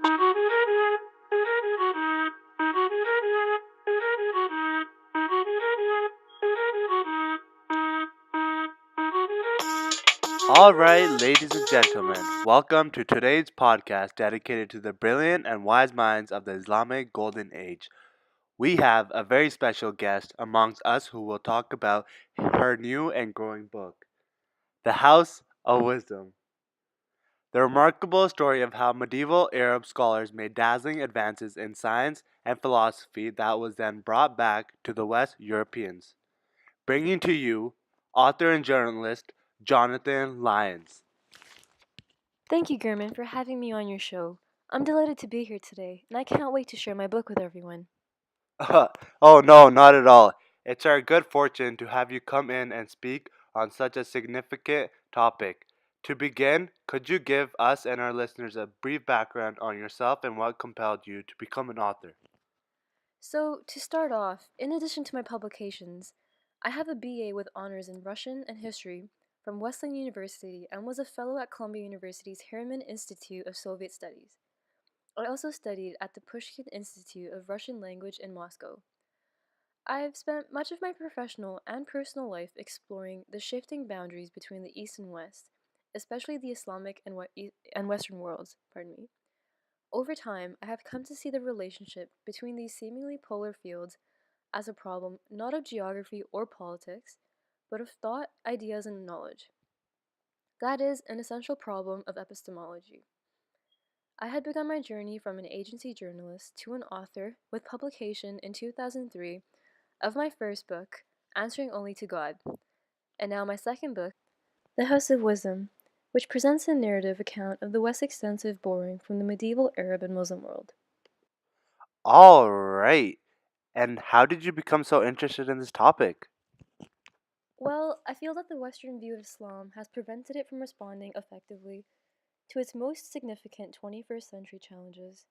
All right, ladies and gentlemen, welcome to today's podcast dedicated to the brilliant and wise minds of the Islamic Golden Age. We have a very special guest amongst us who will talk about her new and growing book, The House of Wisdom. The remarkable story of how medieval Arab scholars made dazzling advances in science and philosophy that was then brought back to the West Europeans. Bringing to you author and journalist Jonathan Lyons. Thank you, German, for having me on your show. I'm delighted to be here today, and I can't wait to share my book with everyone. Oh, no, not at all. It's our good fortune to have you come in and speak on such a significant topic. To begin, could you give us and our listeners a brief background on yourself and what compelled you to become an author? So, to start off, in addition to my publications, I have a BA with honors in Russian and history from Wesleyan University and was a fellow at Columbia University's Harriman Institute of Soviet Studies. I also studied at the Pushkin Institute of Russian Language in Moscow. I've spent much of my professional and personal life exploring the shifting boundaries between the East and West, especially the Islamic and Western worlds. Pardon me. Over time, I have come to see the relationship between these seemingly polar fields as a problem not of geography or politics, but of thought, ideas, and knowledge. That is, an essential problem of epistemology. I had begun my journey from an agency journalist to an author with publication in 2003 of my first book, Answering Only to God, and now my second book, The House of Wisdom, which presents a narrative account of the West's extensive borrowing from the medieval Arab and Muslim world. All right. And how did you become so interested in this topic? Well, I feel that the Western view of Islam has prevented it from responding effectively to its most significant 21st century challenges.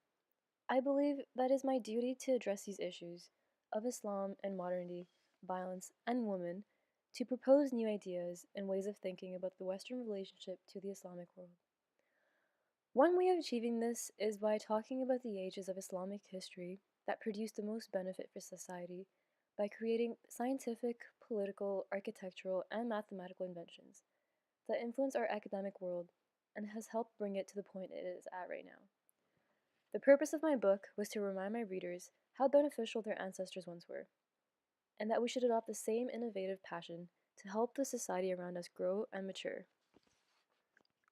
I believe that it is my duty to address these issues of Islam and modernity, violence, and women, to propose new ideas and ways of thinking about the Western relationship to the Islamic world. One way of achieving this is by talking about the ages of Islamic history that produced the most benefit for society by creating scientific, political, architectural, and mathematical inventions that influence our academic world and has helped bring it to the point it is at right now. The purpose of my book was to remind my readers how beneficial their ancestors once were, and that we should adopt the same innovative passion to help the society around us grow and mature.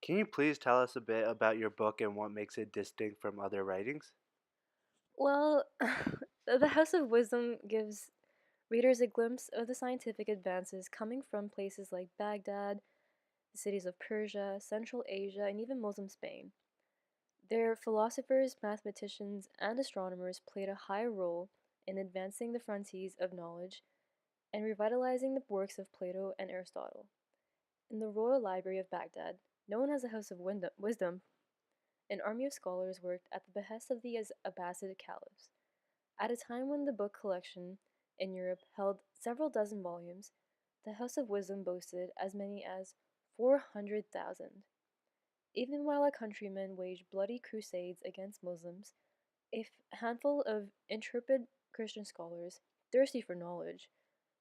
Can you please tell us a bit about your book and what makes it distinct from other writings? Well, The House of Wisdom gives readers a glimpse of the scientific advances coming from places like Baghdad, the cities of Persia, Central Asia, and even Muslim Spain. Their philosophers, mathematicians, and astronomers played a high role in advancing the frontiers of knowledge and revitalizing the works of Plato and Aristotle. In the Royal Library of Baghdad, known as the House of Wisdom, an army of scholars worked at the behest of the Abbasid caliphs. At a time when the book collection in Europe held several dozen volumes, the House of Wisdom boasted as many as 400,000. Even while our countrymen waged bloody crusades against Muslims, a handful of intrepid Christian scholars, thirsty for knowledge,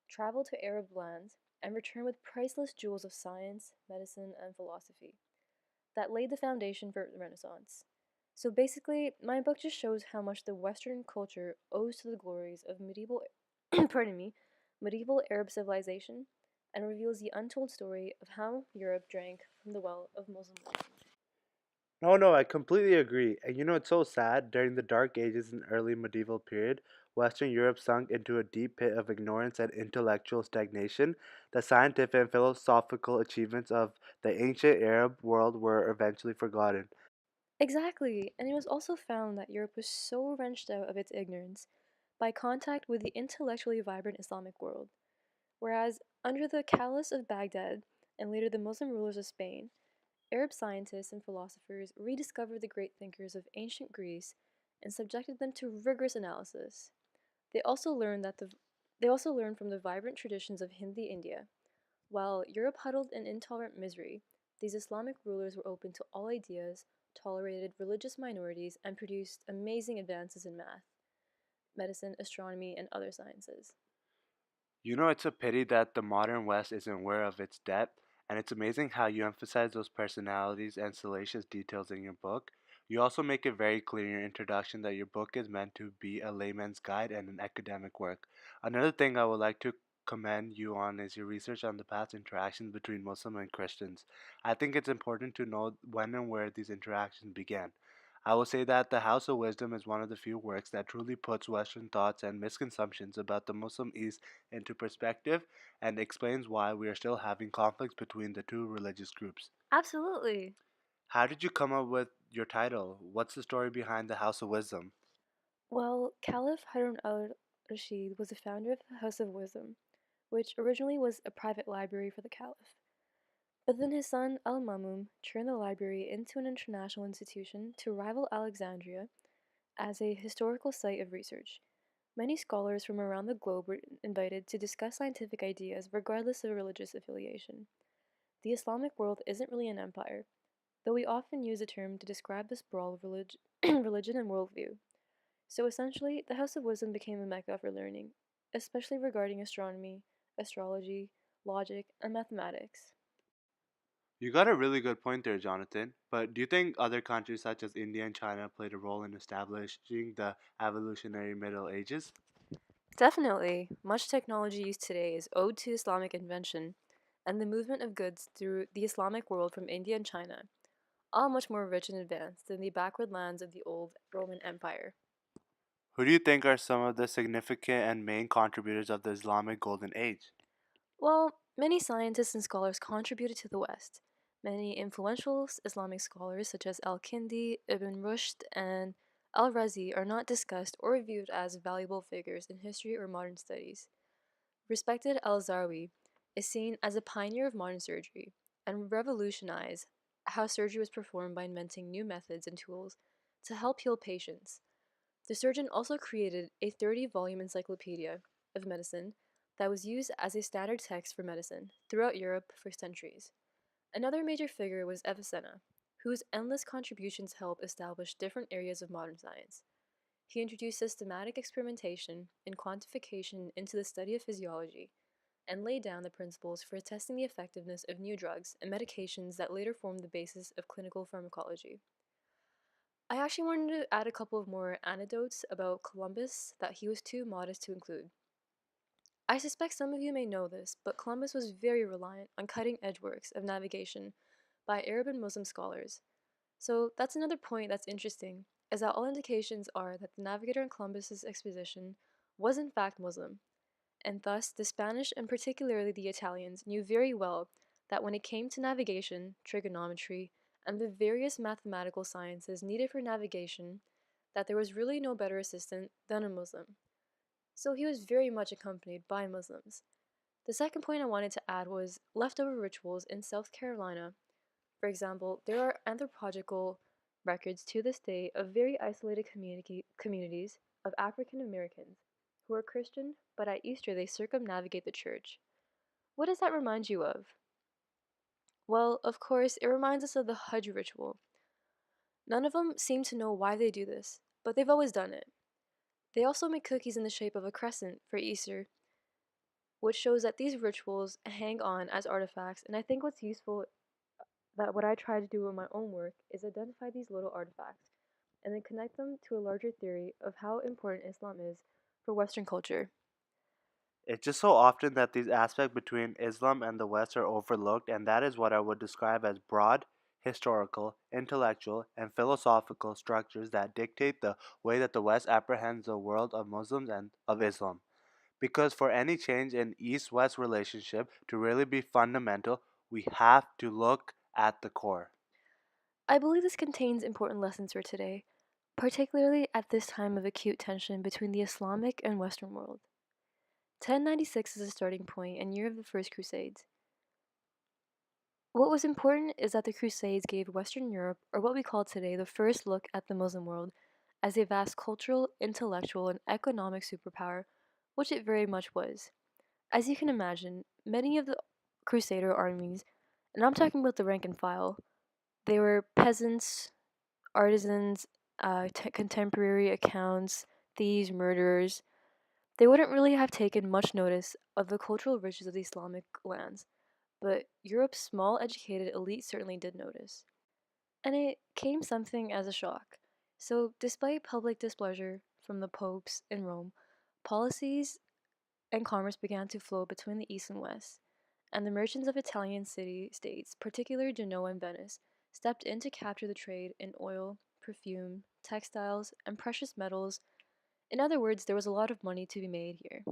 traveled to Arab lands and returned with priceless jewels of science, medicine, and philosophy that laid the foundation for the Renaissance. So basically, my book just shows how much the Western culture owes to the glories of medieval, pardon me, medieval Arab civilization, and reveals the untold story of how Europe drank from the well of Muslim wisdom. No, no, I completely agree. And you know, it's so sad. During the Dark Ages and early medieval period, Western Europe sunk into a deep pit of ignorance and intellectual stagnation. The scientific and philosophical achievements of the ancient Arab world were eventually forgotten. Exactly, and it was also found that Europe was so wrenched out of its ignorance by contact with the intellectually vibrant Islamic world, whereas under the caliphs of Baghdad and later the Muslim rulers of Spain, Arab scientists and philosophers rediscovered the great thinkers of ancient Greece and subjected them to rigorous analysis. They also learned that the they also learned from the vibrant traditions of Hindi India. While Europe huddled in intolerant misery, these Islamic rulers were open to all ideas, tolerated religious minorities, and produced amazing advances in math, medicine, astronomy, and other sciences. You know, it's a pity that the modern West isn't aware of its depth, and it's amazing how you emphasize those personalities and salacious details in your book. You also make it very clear in your introduction that your book is meant to be a layman's guide and an academic work. Another thing I would like to commend you on is your research on the past interactions between Muslim and Christians. I think it's important to know when and where these interactions began. I will say that The House of Wisdom is one of the few works that truly puts Western thoughts and misconceptions about the Muslim East into perspective and explains why we are still having conflicts between the two religious groups. Absolutely. How did you come up with your title? What's the story behind the House of Wisdom? Well, Caliph Harun al Rashid was the founder of the House of Wisdom, which originally was a private library for the Caliph. But then his son Al Mamum turned the library into an international institution to rival Alexandria as a historical site of research. Many scholars from around the globe were invited to discuss scientific ideas regardless of religious affiliation. The Islamic world isn't really an empire, though we often use the term to describe the sprawl of religion and worldview. So essentially, the House of Wisdom became a mecca for learning, especially regarding astronomy, astrology, logic, and mathematics. You got a really good point there, Jonathan. But do you think other countries such as India and China played a role in establishing the evolutionary Middle Ages? Definitely, much technology used today is owed to Islamic invention and the movement of goods through the Islamic world from India and China, all much more rich and advanced than the backward lands of the old Roman Empire. Who do you think are some of the significant and main contributors of the Islamic Golden Age? Well, many scientists and scholars contributed to the West. Many influential Islamic scholars, such as Al Kindi, Ibn Rushd, and Al Razi, are not discussed or viewed as valuable figures in history or modern studies. Respected Al Zarwi is seen as a pioneer of modern surgery and revolutionized how surgery was performed by inventing new methods and tools to help heal patients. The surgeon also created a 30-volume encyclopedia of medicine that was used as a standard text for medicine throughout Europe for centuries. Another major figure was Avicenna, whose endless contributions helped establish different areas of modern science. He introduced systematic experimentation and quantification into the study of physiology and laid down the principles for testing the effectiveness of new drugs and medications that later formed the basis of clinical pharmacology. I actually wanted to add a couple of more anecdotes about Columbus that he was too modest to include. I suspect some of you may know this, but Columbus was very reliant on cutting edge works of navigation by Arab and Muslim scholars. So that's another point that's interesting, is that all indications are that the navigator on Columbus's expedition was in fact Muslim, and thus the Spanish and particularly the Italians knew very well that when it came to navigation, trigonometry, and the various mathematical sciences needed for navigation, that there was really no better assistant than a Muslim. So he was very much accompanied by Muslims. The second point I wanted to add was leftover rituals in South Carolina. For example, there are anthropological records to this day of very isolated communities of African Americans who are Christian, but at Easter they circumnavigate the church. What does that remind you of? Well, of course, it reminds us of the Hajj ritual. None of them seem to know why they do this, but they've always done it. They also make cookies in the shape of a crescent for Easter, which shows that these rituals hang on as artifacts, and I think what's useful that what I try to do in my own work is identify these little artifacts and then connect them to a larger theory of how important Islam is for Western culture. It's just so often that these aspects between Islam and the West are overlooked, and that is what I would describe as broad, historical, intellectual, and philosophical structures that dictate the way that the West apprehends the world of Muslims and of Islam. Because for any change in East West relationship to really be fundamental, we have to look at the core. I believe this contains important lessons for today, particularly at this time of acute tension between the Islamic and Western world. 1096 is a starting point and year of the First Crusades. What was important is that the Crusades gave Western Europe, or what we call today, the first look at the Muslim world as a vast cultural, intellectual, and economic superpower, which it very much was. As you can imagine, many of the Crusader armies, and I'm talking about the rank and file, they were peasants, artisans, contemporary accounts, thieves, murderers, they wouldn't really have taken much notice of the cultural riches of the Islamic lands, but Europe's small educated elite certainly did notice. And it came something as a shock. So, despite public displeasure from the popes in Rome, policies and commerce began to flow between the East and West, and the merchants of Italian city states, particularly Genoa and Venice, stepped in to capture the trade in oil, perfume, textiles, and precious metals. In other words, there was a lot of money to be made here.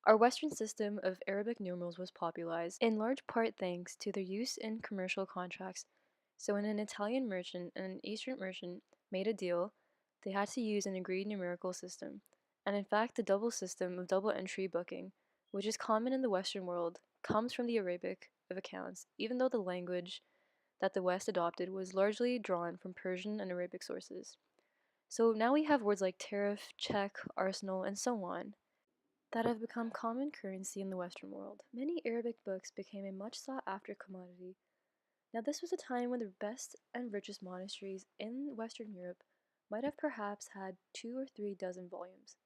Our Western system of Arabic numerals was popularized, in large part thanks to their use in commercial contracts. So, when an Italian merchant and an Eastern merchant made a deal, they had to use an agreed numerical system. And in fact, the double system of double entry booking, which is common in the Western world, comes from the Arabic of accounts, even though the language that the West adopted was largely drawn from Persian and Arabic sources. So now we have words like tariff, check, arsenal, and so on that have become common currency in the Western world. Many Arabic books became a much sought after commodity. Now, this was a time when the best and richest monasteries in Western Europe might have perhaps had 2 or 3 dozen volumes,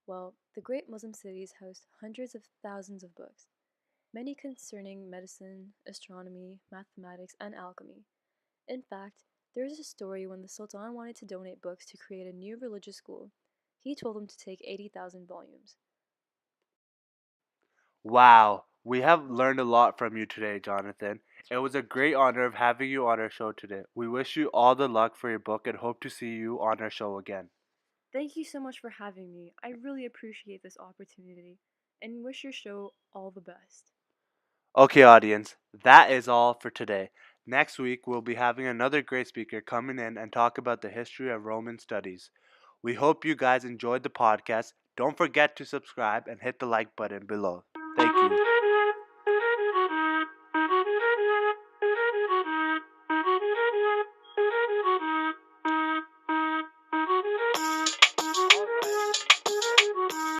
while the great Muslim cities housed hundreds of thousands of books, many concerning medicine, astronomy, mathematics, and alchemy. In fact, there is a story when the Sultan wanted to donate books to create a new religious school. He told them to take 80,000 volumes. Wow, we have learned a lot from you today, Jonathan. It was a great honor of having you on our show today. We wish you all the luck for your book and hope to see you on our show again. Thank you so much for having me. I really appreciate this opportunity and wish your show all the best. Okay, audience, that is all for today. Next week, we'll be having another great speaker coming in and talk about the history of Roman studies. We hope you guys enjoyed the podcast. Don't forget to subscribe and hit the like button below. Thank you.